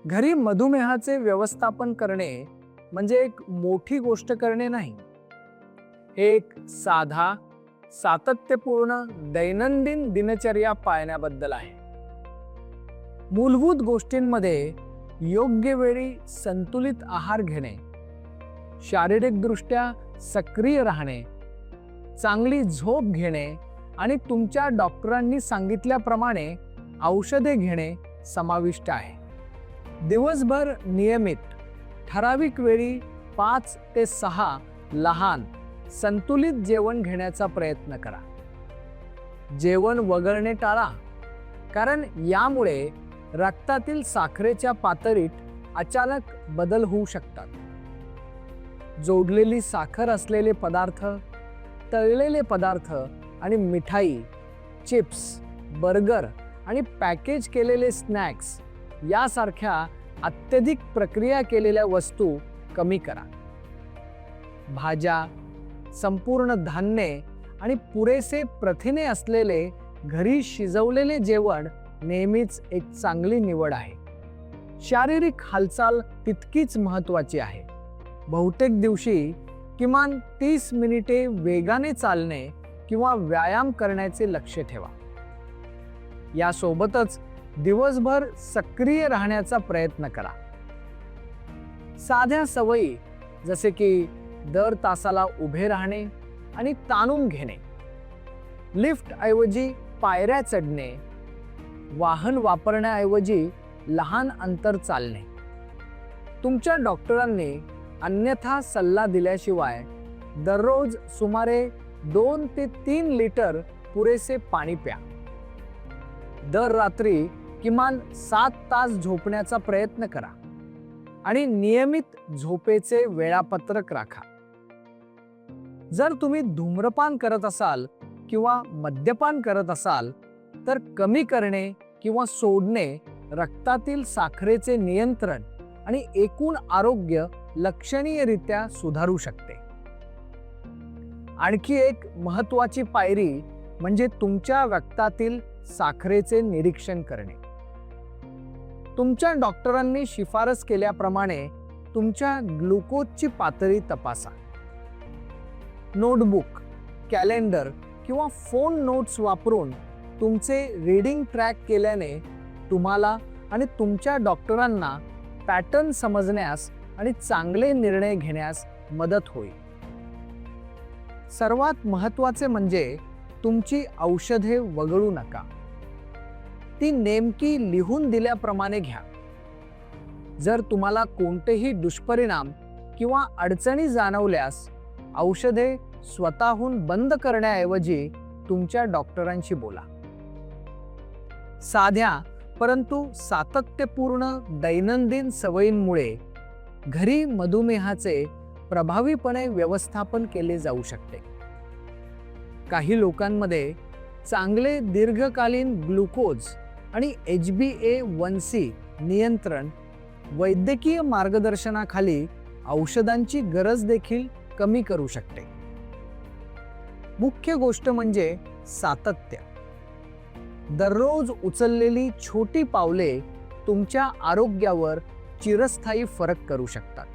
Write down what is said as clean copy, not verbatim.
घरी मधुमेहाचे व्यवस्थापन करणे म्हणजे एक मोठी गोष्ट करणे नाही. हे एक साधा, सातत्यपूर्ण दैनंदिन दिनचर्या पाळण्याबद्दल आहे. मूलभूत गोष्टींमध्ये योग्य वेळी संतुलित आहार घेणे, शारीरिकदृष्ट्या सक्रिय राहणे, चांगली झोप घेणे आणि तुमच्या डॉक्टरांनी सांगितल्याप्रमाणे औषधे घेणे समाविष्ट आहे. दिवसभर नियमित ठराविक वेळी 5 ते 6 लहान संतुलित जेवण घेण्याचा प्रयत्न करा. जेवण वगळणे टाळा, कारण यामुळे रक्तातील साखरेच्या पातळीत अचानक बदल होऊ शकतात. जोडलेली साखर असलेले पदार्थ, तळलेले पदार्थ आणि मिठाई, चिप्स, बर्गर आणि पॅकेज केलेले स्नॅक्स यासारख्या अत्यधिक प्रक्रिया केलेल्या वस्तू कमी करा. भाज्या, संपूर्ण धान्ये आणि पुरेसे प्रथिने असलेले घरी शिजवलेले जेवण नेहमीच एक चांगली निवड आहे. शारीरिक हालचाल तितकीच महत्त्वाची आहे. बहुतेक दिवशी किमान 30 मिनिटे वेगाने चालणे किंवा व्यायाम करण्याचे लक्ष ठेवा. यासोबतच दिवसभर सक्रिय राहण्याचा प्रयत्न करा. साध्या सवयी जसे की दर तासाला उभे राहणे आणि ताणून घेणे, लिफ्ट ऐवजी पायऱ्या चढणे, वाहन वापरण्याऐवजी लहान अंतर चालणे. तुमच्या डॉक्टरांनी अन्यथा सल्ला दिल्याशिवाय दररोज सुमारे 2 ते 3 लिटर पुरेसे पाणी प्या. दर रात्री किमान 7 तास झोपण्याचा प्रयत्न करा आणि नियमित झोपेचे वेळापत्रक राखा. जर तुम्ही धूम्रपान करत असाल किंवा मद्यपान करत असाल तर कमी करणे किंवा सोडणे रक्तातील साखरेचे नियंत्रण आणि एकूण आरोग्य लक्षणीयरित्या सुधारू शकते. आणखी एक महत्त्वाची पायरी म्हणजे तुमच्या रक्तातील साखरेचे निरीक्षण करणे. तुमच्या डॉक्टरांनी शिफारस केल्याप्रमाणे तुमच्या ग्लुकोजची पातळी तपासा. नोटबुक, कॅलेंडर किंवा फोन नोट्स वापरून तुमचे रीडिंग ट्रॅक केल्याने तुम्हाला आणि तुमच्या डॉक्टरांना पॅटर्न समजण्यास आणि चांगले निर्णय घेण्यास मदत होईल. सर्वात महत्त्वाचे म्हणजे तुमची औषधे वगळू नका. ती नेमकी लिहून दिल्याप्रमाणे घ्या. जर तुम्हाला कोणतेही दुष्परिणाम किंवा अडचणी जाणवल्यास औषधे स्वतःहून बंद करण्याऐवजी तुमच्या डॉक्टरांशी बोला. साध्या परंतु सातत्यपूर्ण दैनंदिन सवयींमुळे घरी मधुमेहाचे प्रभावीपणे व्यवस्थापन केले जाऊ शकते. काही लोकांमध्ये चांगले दीर्घकालीन ग्लुकोज आणि HbA1c नियंत्रण वैद्यकीय मार्गदर्शनाखाली औषधांची गरज देखील कमी करू शकते. मुख्य गोष्ट म्हणजे सातत्य. दररोज उचललेली छोटी पावले तुमच्या आरोग्यावर चिरस्थायी फरक करू शकतात.